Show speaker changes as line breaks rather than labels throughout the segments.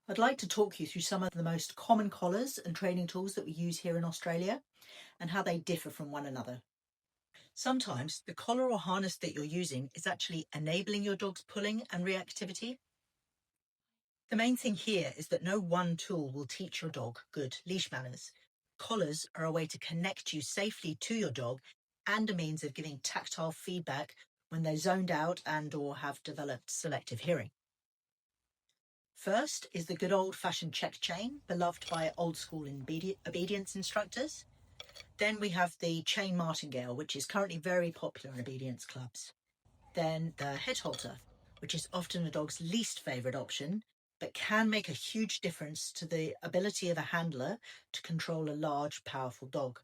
I'd like to talk you through some of the most common collars and training tools that we use here in Australia and how they differ from one another. Sometimes the collar or harness that you're using is actually enabling your dog's pulling and reactivity. The main thing here is that no one tool will teach your dog good leash manners. Collars are a way to connect you safely to your dog and a means of giving tactile feedback when they're zoned out and or have developed selective hearing. First is the good old-fashioned check chain, beloved by old school obedience instructors. Then we have the chain martingale, which is currently very popular in obedience clubs. Then the head halter, which is often a dog's least favourite option, but can make a huge difference to the ability of a handler to control a large, powerful dog.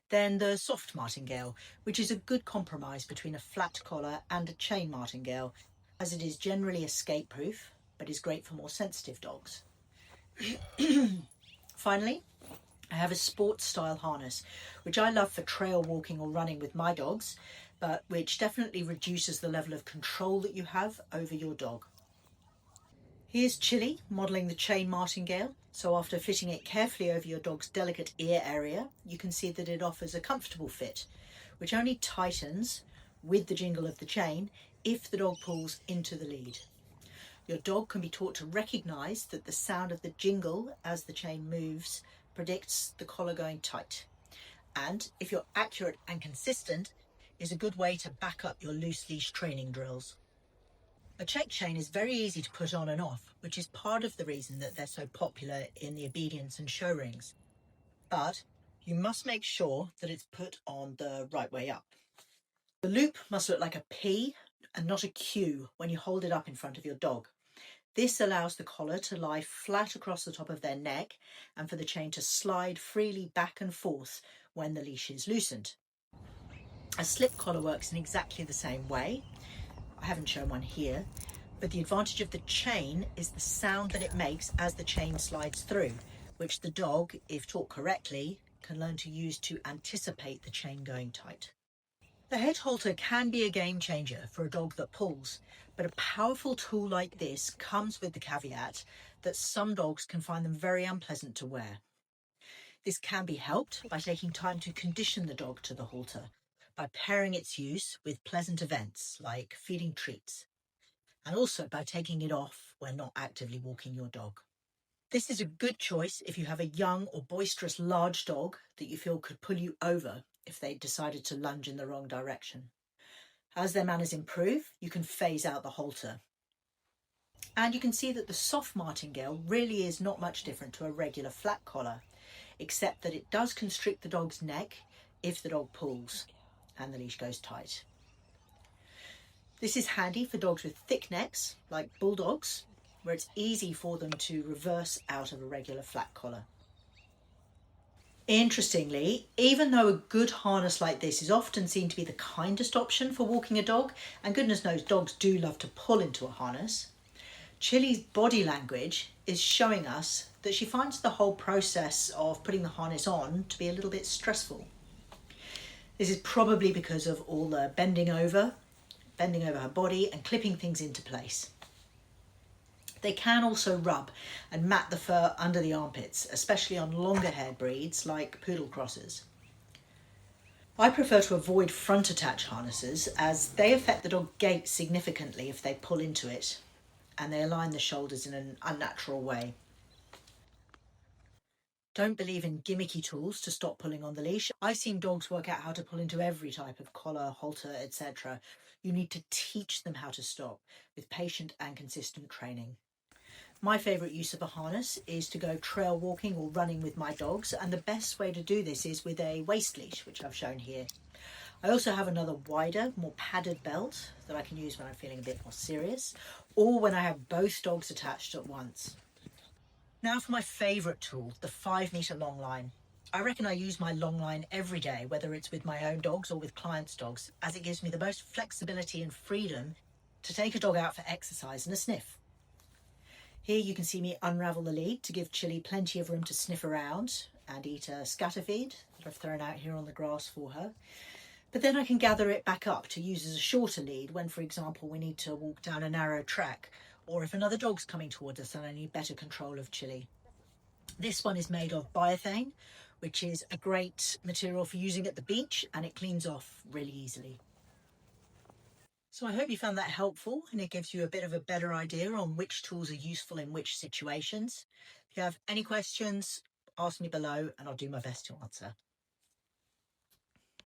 Then the soft martingale, which is a good compromise between a flat collar and a chain martingale, as it is generally escape-proof, but is great for more sensitive dogs. Finally, I have a sports style harness, which I love for trail walking or running with my dogs, but which definitely reduces the level of control that you have over your dog. Here's Chili modelling the chain martingale. So after fitting it carefully over your dog's delicate ear area, you can see that it offers a comfortable fit, which only tightens with the jingle of the chain if the dog pulls into the lead. Your dog can be taught to recognise that the sound of the jingle as the chain moves predicts the collar going tight. And if you're accurate and consistent, is a good way to back up your loose leash training drills. A check chain is very easy to put on and off, which is part of the reason that they're so popular in the obedience and show rings. But you must make sure that it's put on the right way up. The loop must look like a P and not a Q when you hold it up in front of your dog. This allows the collar to lie flat across the top of their neck and for the chain to slide freely back and forth when the leash is loosened. A slip collar works in exactly the same way. I haven't shown one here, but the advantage of the chain is the sound that it makes as the chain slides through, which the dog, if taught correctly, can learn to use to anticipate the chain going tight. The head halter can be a game changer for a dog that pulls, but a powerful tool like this comes with the caveat that some dogs can find them very unpleasant to wear. This can be helped by taking time to condition the dog to the halter, by pairing its use with pleasant events like feeding treats, and also by taking it off when not actively walking your dog. This is a good choice if you have a young or boisterous large dog that you feel could pull you over if they decided to lunge in the wrong direction. As their manners improve, you can phase out the halter. And you can see that the soft martingale really is not much different to a regular flat collar, except that it does constrict the dog's neck if the dog pulls and the leash goes tight. This is handy for dogs with thick necks, like bulldogs, where it's easy for them to reverse out of a regular flat collar. Interestingly, even though a good harness like this is often seen to be the kindest option for walking a dog, and goodness knows dogs do love to pull into a harness, Chili's body language is showing us that she finds the whole process of putting the harness on to be a little bit stressful. This is probably because of all the bending over her body and clipping things into place. They can also rub and mat the fur under the armpits, especially on longer haired breeds like poodle crosses. I prefer to avoid front attach harnesses as they affect the dog gait significantly if they pull into it, and they align the shoulders in an unnatural way. Don't believe in gimmicky tools to stop pulling on the leash. I've seen dogs work out how to pull into every type of collar, halter, etc. You need to teach them how to stop with patient and consistent training. My favourite use of a harness is to go trail walking or running with my dogs, and the best way to do this is with a waist leash, which I've shown here. I also have another wider, more padded belt that I can use when I'm feeling a bit more serious, or when I have both dogs attached at once. Now for my favourite tool, the 5-metre long line. I reckon I use my long line every day, whether it's with my own dogs or with clients' dogs, as it gives me the most flexibility and freedom to take a dog out for exercise and a sniff. Here you can see me unravel the lead to give Chili plenty of room to sniff around and eat a scatter feed that I've thrown out here on the grass for her. But then I can gather it back up to use as a shorter lead when, for example, we need to walk down a narrow track or if another dog's coming towards us and I need better control of Chili. This one is made of biothane, which is a great material for using at the beach, and it cleans off really easily. So I hope you found that helpful and it gives you a bit of a better idea on which tools are useful in which situations. If you have any questions, ask me below and I'll do my best to answer.